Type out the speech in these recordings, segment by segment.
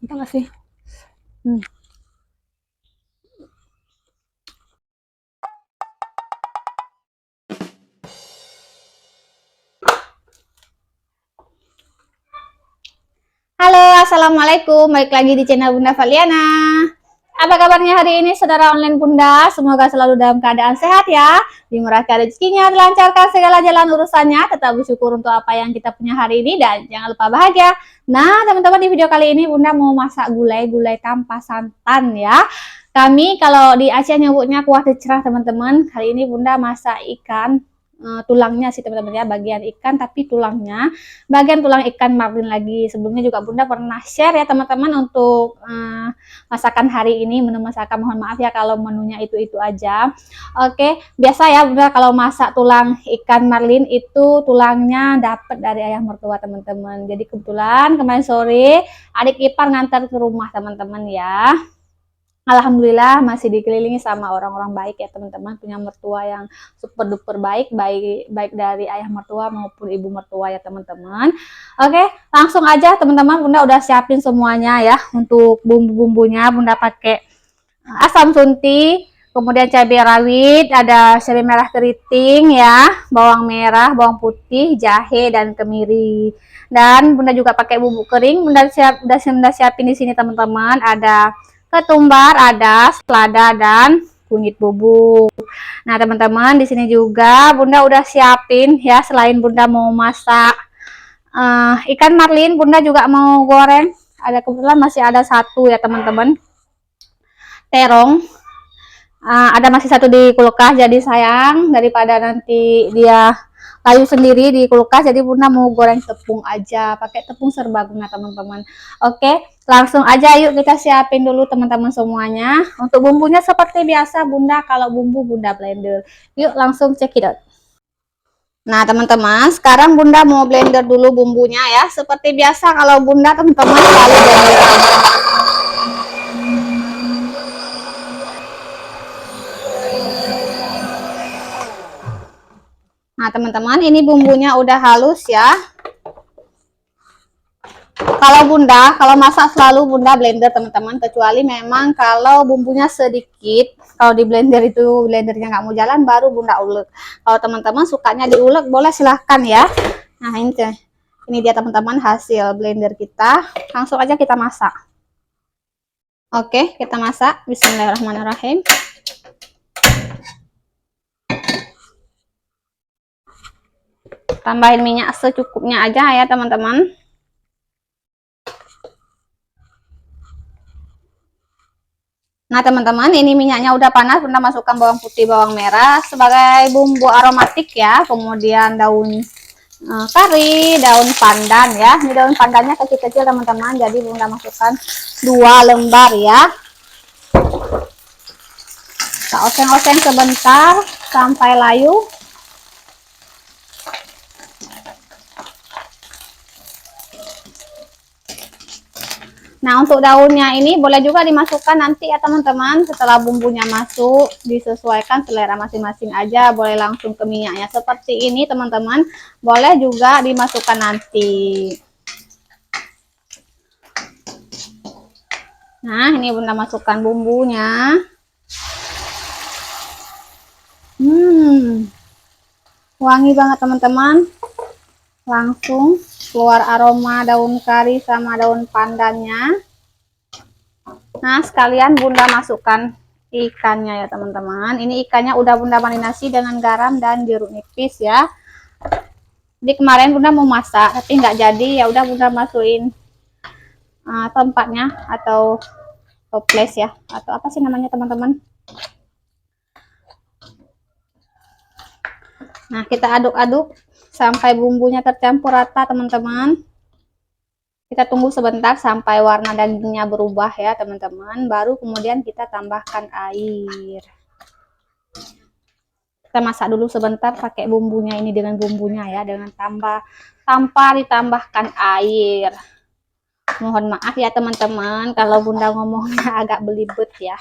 Entah nggak sih? Hmm. Halo, assalamualaikum. Balik lagi di channel Bunda Valiana. Apa kabarnya hari ini, saudara online Bunda? Semoga selalu dalam keadaan sehat ya, dimurahkan rezekinya, dilancarkan segala jalan urusannya, tetap bersyukur untuk apa yang kita punya hari ini, dan jangan lupa bahagia. Nah, teman-teman, di video kali ini Bunda mau masak gulai tanpa santan ya. Kami kalau di Aceh nyebutnya kuah tecerah, teman-teman. Kali ini Bunda masak ikan tulangnya sih teman-teman ya, bagian ikan tapi tulangnya, bagian tulang ikan marlin lagi. Sebelumnya juga Bunda pernah share ya teman-teman untuk masakan hari ini, menu masakan. Mohon maaf ya kalau menunya itu aja. Oke, biasa ya Bunda kalau masak tulang ikan marlin itu tulangnya dapat dari ayah mertua teman-teman. Jadi kebetulan kemarin sore adik ipar ngantar ke rumah teman-teman ya. Alhamdulillah masih dikelilingi sama orang-orang baik ya teman-teman, punya mertua yang super duper baik, baik dari ayah mertua maupun ibu mertua ya teman-teman. Oke, langsung aja teman-teman, Bunda udah siapin semuanya ya. Untuk bumbu-bumbunya Bunda pakai asam sunti, kemudian cabai rawit, ada cabai merah keriting ya, bawang merah, bawang putih, jahe dan kemiri. Dan Bunda juga pakai bumbu kering. Bunda siapin di sini teman-teman, ada ketumbar, ada selada dan kunyit bubuk. Nah, teman-teman, di sini juga Bunda udah siapin ya, selain Bunda mau masak ikan marlin, Bunda juga mau goreng. Ada kebetulan masih ada satu ya, teman-teman. Terong. Ada masih satu di kulkas, jadi sayang daripada nanti dia layu sendiri di kulkas, jadi Bunda mau goreng tepung aja, pakai tepung serbaguna teman-teman. Oke, langsung aja yuk kita siapin dulu teman-teman semuanya. Untuk bumbunya seperti biasa Bunda, kalau bumbu Bunda blender. Yuk langsung cekidot. Nah teman-teman, sekarang Bunda mau blender dulu bumbunya ya. Seperti biasa kalau Bunda teman-teman selalu blender. Nah teman-teman, ini bumbunya udah halus ya. Kalau Bunda, kalau masak selalu Bunda blender teman-teman, kecuali memang kalau bumbunya sedikit, kalau di blender itu blendernya nggak mau jalan, baru Bunda ulek. Kalau teman-teman sukanya diulek, boleh silahkan ya. Nah ini dia teman-teman hasil blender kita. Langsung aja kita masak. Oke, kita masak. Bismillahirrahmanirrahim. Tambahin minyak secukupnya aja ya teman-teman. Nah teman-teman, ini minyaknya udah panas, Bunda masukkan bawang putih, bawang merah sebagai bumbu aromatik ya. Kemudian daun kari, daun pandan ya. Ini daun pandannya kecil-kecil teman-teman, jadi Bunda masukkan 2 lembar ya. Kita oseng-oseng sebentar sampai layu. Nah untuk daunnya ini boleh juga dimasukkan nanti ya teman-teman, setelah bumbunya masuk, disesuaikan selera masing-masing aja, boleh langsung ke minyaknya seperti ini teman-teman, boleh juga dimasukkan nanti. Nah ini Bunda masukkan bumbunya. Wangi banget teman-teman, langsung keluar aroma daun kari sama daun pandannya. Nah sekalian Bunda masukkan ikannya ya teman-teman. Ini ikannya udah Bunda marinasi dengan garam dan jeruk nipis ya. Jadi kemarin Bunda mau masak tapi nggak jadi, ya udah Bunda masukin tempatnya atau toples ya, atau apa sih namanya teman-teman. Nah kita aduk-aduk sampai bumbunya tercampur rata teman-teman. Kita tunggu sebentar sampai warna dagingnya berubah ya teman-teman, baru kemudian kita tambahkan air. Kita masak dulu sebentar pakai bumbunya ini, dengan bumbunya ya, dengan tanpa ditambahkan air. Mohon maaf ya teman-teman kalau Bunda ngomongnya agak belibet ya.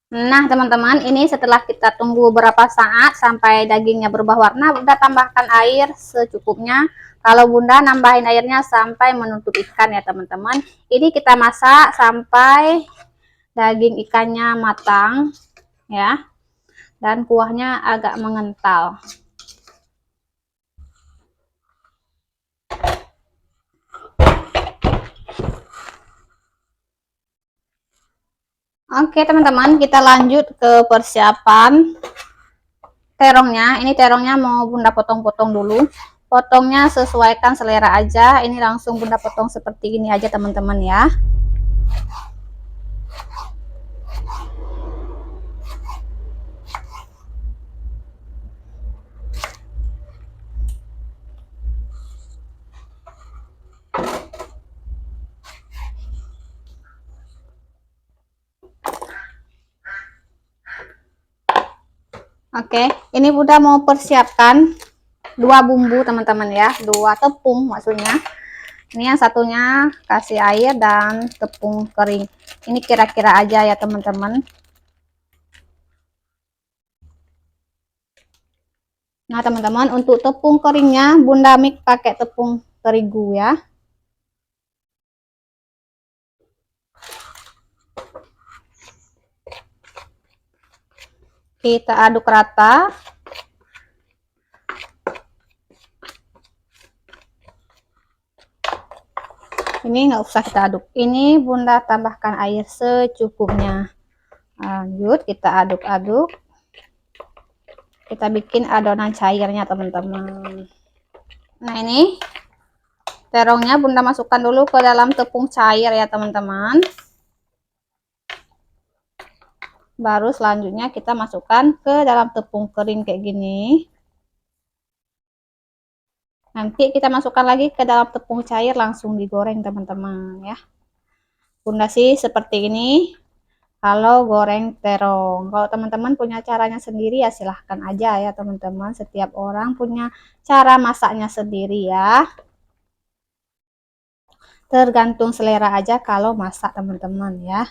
Nah teman-teman, ini setelah kita tunggu beberapa saat sampai dagingnya berubah warna, Bunda tambahkan air secukupnya. Kalau Bunda nambahin airnya sampai menutup ikan ya teman-teman. Ini kita masak sampai daging ikannya matang ya, dan kuahnya agak mengental. Oke teman-teman, kita lanjut ke persiapan terongnya. Ini terongnya mau Bunda potong-potong dulu. Potongnya sesuaikan selera aja. Ini langsung Bunda potong seperti ini aja teman-teman ya. Oke, ini Bunda mau persiapkan 2 bumbu teman-teman ya, 2 tepung maksudnya. Ini yang satunya kasih air dan tepung kering. Ini kira-kira aja ya teman-teman. Nah teman-teman, untuk tepung keringnya Bunda mix pakai tepung terigu ya. Kita aduk rata. Ini nggak usah kita aduk. Ini Bunda tambahkan air secukupnya. Lanjut kita aduk-aduk. Kita bikin adonan cairnya teman-teman. Nah ini terongnya Bunda masukkan dulu ke dalam tepung cair ya teman-teman. Baru selanjutnya kita masukkan ke dalam tepung kering kayak gini. Nanti kita masukkan lagi ke dalam tepung cair, langsung digoreng teman-teman ya. Bunda sih seperti ini kalau goreng terong. Kalau teman-teman punya caranya sendiri ya silahkan aja ya teman-teman. Setiap orang punya cara masaknya sendiri ya. Tergantung selera aja kalau masak teman-teman ya.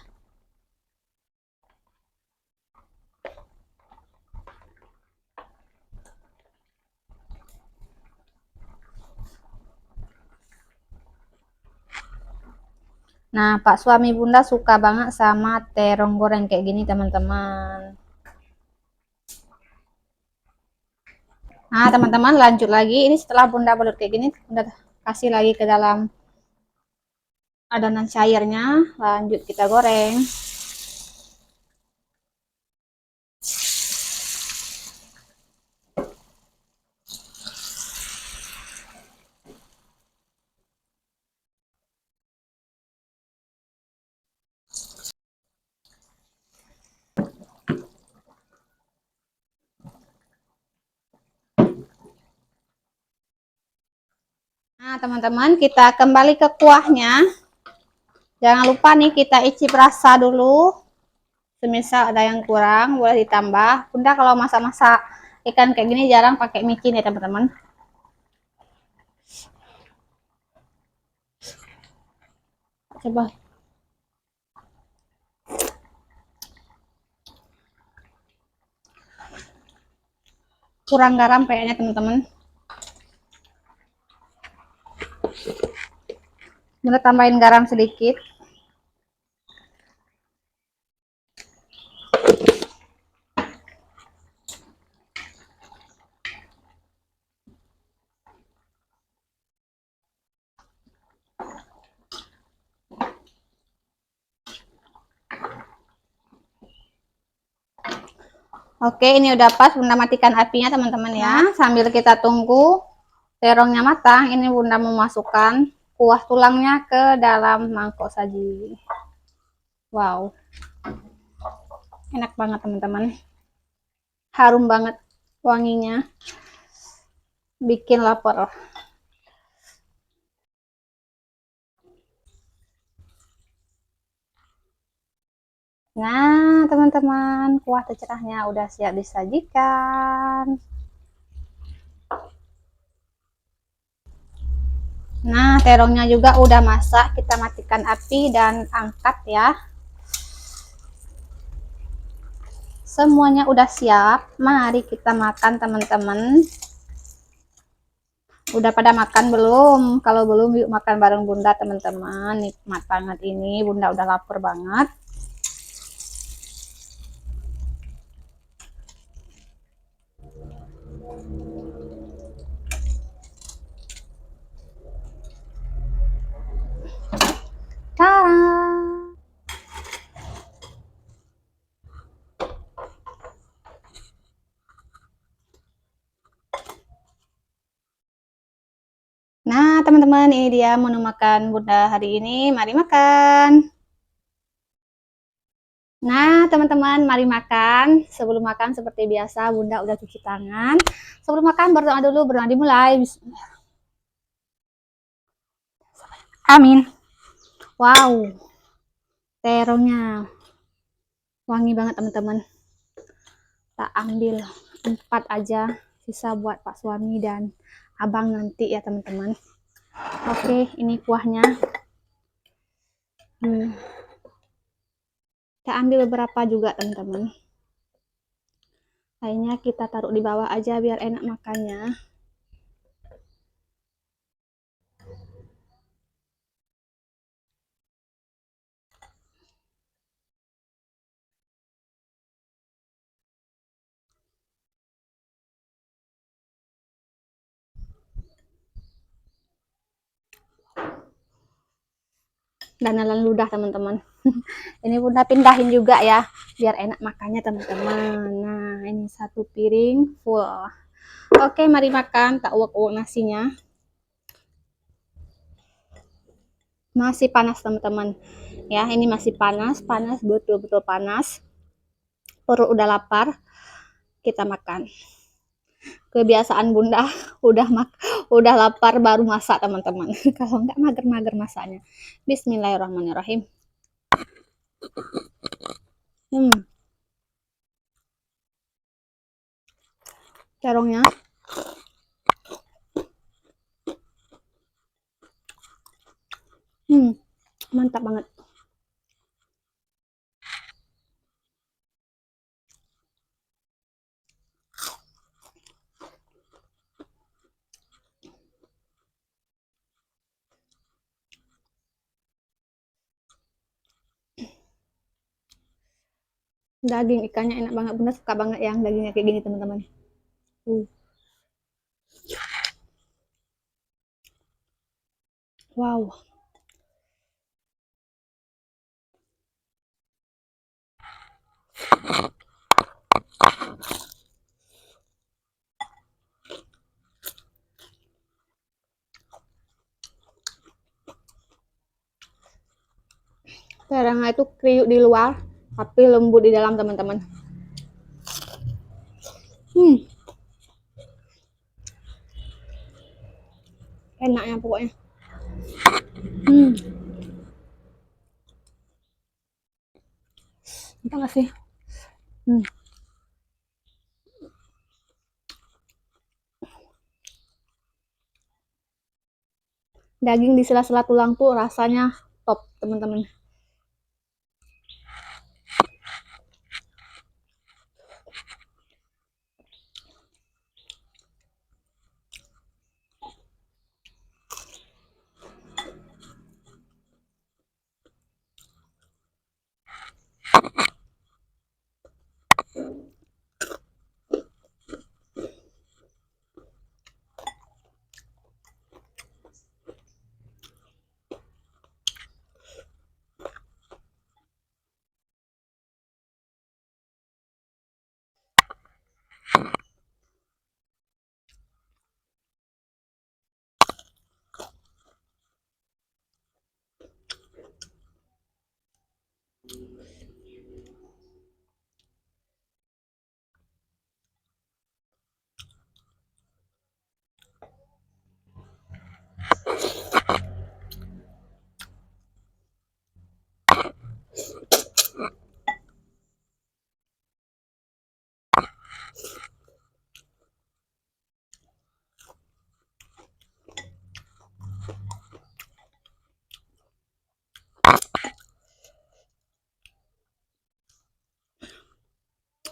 Nah, Pak suami Bunda suka banget sama terong goreng kayak gini teman-teman. Nah, teman-teman lanjut lagi. Ini setelah Bunda balut kayak gini, Bunda kasih lagi ke dalam adonan cairnya. Lanjut kita goreng. Nah, teman-teman, kita kembali ke kuahnya. Jangan lupa nih kita icip rasa dulu. Semisal ada yang kurang, boleh ditambah. Bunda kalau masak-masak ikan kayak gini jarang pakai micin ya, teman-teman. Coba. Kurang garam kayaknya, teman-teman. Bunda tambahin garam sedikit. Oke, ini udah pas. Bunda matikan apinya teman-teman ya. Sambil kita tunggu terongnya matang, ini Bunda memasukkan kuah tulangnya ke dalam mangkok saji. Wow, enak banget teman-teman. Harum banget wanginya, bikin lapar. Nah teman-teman, kuah tercerahnya udah siap disajikan. Nah terongnya juga udah masak, kita matikan api dan angkat ya. Semuanya udah siap, mari kita makan teman-teman. Udah pada makan belum? Kalau belum, yuk makan bareng Bunda teman-teman. Nikmat banget ini, Bunda udah lapar banget. Tara. Nah, teman-teman, ini dia menu makan Bunda hari ini. Mari makan. Nah, teman-teman, mari makan. Sebelum makan, seperti biasa, Bunda udah cuci tangan. Sebelum makan, berdoa dulu, berdoa dimulai. Amin. Wow, terongnya wangi banget, teman-teman. Tak ambil 4 aja, sisa buat Pak suami dan abang nanti ya, teman-teman. Oke, ini kuahnya. Kita ambil beberapa juga, teman-teman. Lainnya kita taruh di bawah aja biar enak makannya. Danalan ludah, teman-teman. Ini Bunda pindahin juga ya biar enak makannya, teman-teman. Nah, ini 1 piring full. Oke, mari makan. Tak uak-uak nasinya. Masih panas, teman-teman. Ya, ini masih panas, betul-betul panas. Perut udah lapar. Kita makan. Kebiasaan Bunda udah lapar baru masak, teman-teman. Kalau enggak mager-mager masaknya. Bismillahirrahmanirrahim. Terongnya mantap banget. Daging ikannya enak banget. Bunda suka banget yang dagingnya kayak gini, teman-teman. Wow. Terongnya itu kriuk di luar, tapi lembut di dalam, teman-teman. Enaknya pokoknya. Entah gak sih? Daging di sela-sela tulang tuh rasanya top, teman-teman.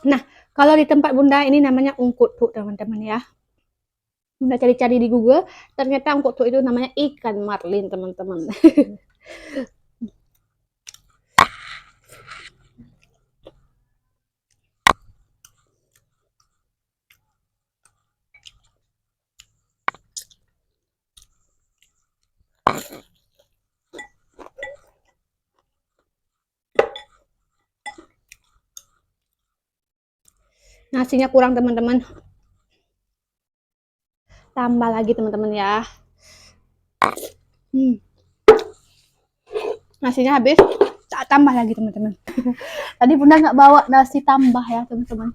Nah, kalau di tempat Bunda ini namanya ungkut tuh, teman-teman ya. Bunda cari-cari di Google, ternyata angkut itu namanya ikan marlin, teman-teman. Nasinya kurang, teman-teman. Tambah lagi, teman-teman ya. Nasinya habis, tambah lagi, teman-teman. Tadi Bunda nggak bawa nasi tambah ya, teman-teman.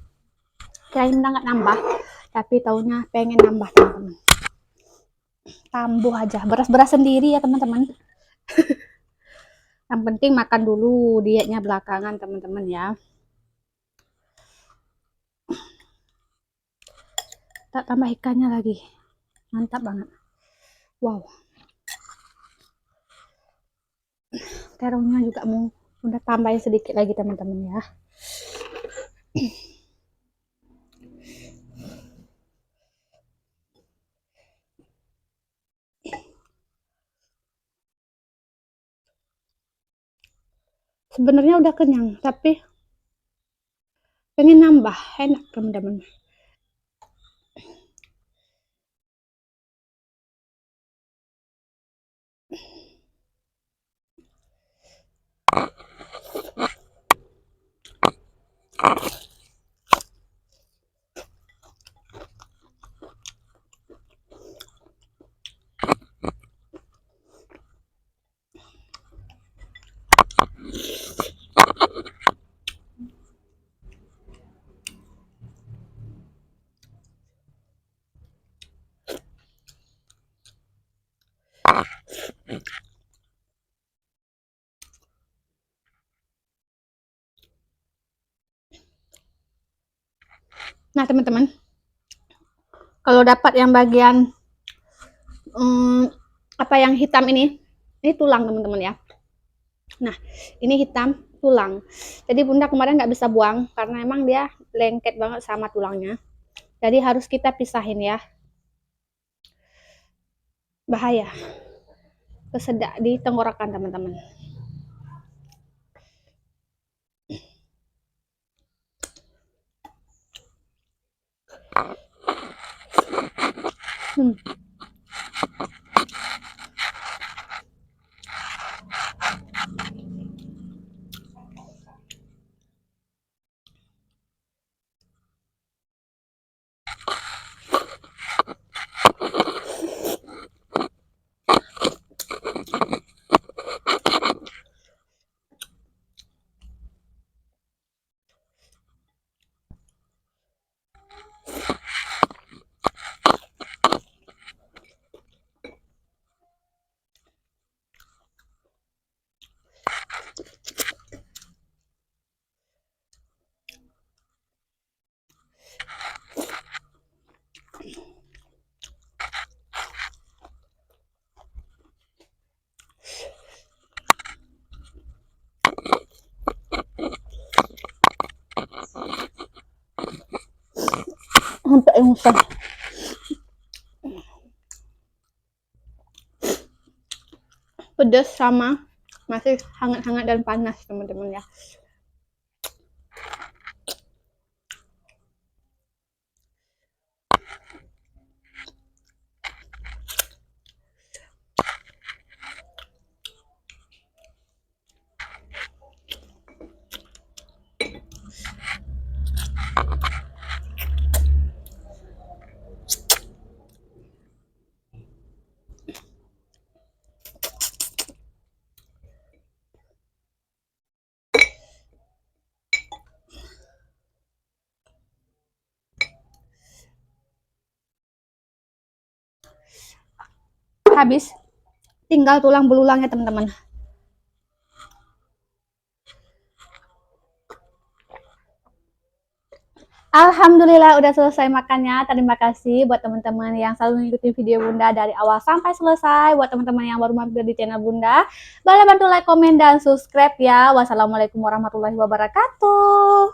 Kirain Bunda nggak nambah, tapi taunya pengen nambah, teman-teman. Tambuh aja, beras-beras sendiri ya, teman-teman. Yang penting makan dulu, dietnya belakangan, teman-teman ya. Tak tambah ikannya lagi, mantap banget. Wow, terongnya juga mau udah tambahin sedikit lagi, teman-teman ya. Sebenarnya udah kenyang, tapi pengen nambah, enak, teman-teman. Nah, teman-teman, kalau dapat yang bagian apa yang hitam ini tulang, teman-teman ya. Nah, ini hitam tulang. Jadi Bunda kemarin nggak bisa buang karena emang dia lengket banget sama tulangnya. Jadi harus kita pisahin ya. Bahaya. Kesedak di tenggorokan, teman-teman. Untuk yang usah pedas sama masih hangat-hangat dan panas, teman-teman ya. Habis, tinggal tulang belulangnya, teman-teman. Alhamdulillah udah selesai makannya. Terima kasih buat teman-teman yang selalu mengikuti video Bunda dari awal sampai selesai. Buat teman-teman yang baru mampir di channel Bunda, boleh bantu like, komen, dan subscribe ya. Wassalamualaikum warahmatullahi wabarakatuh.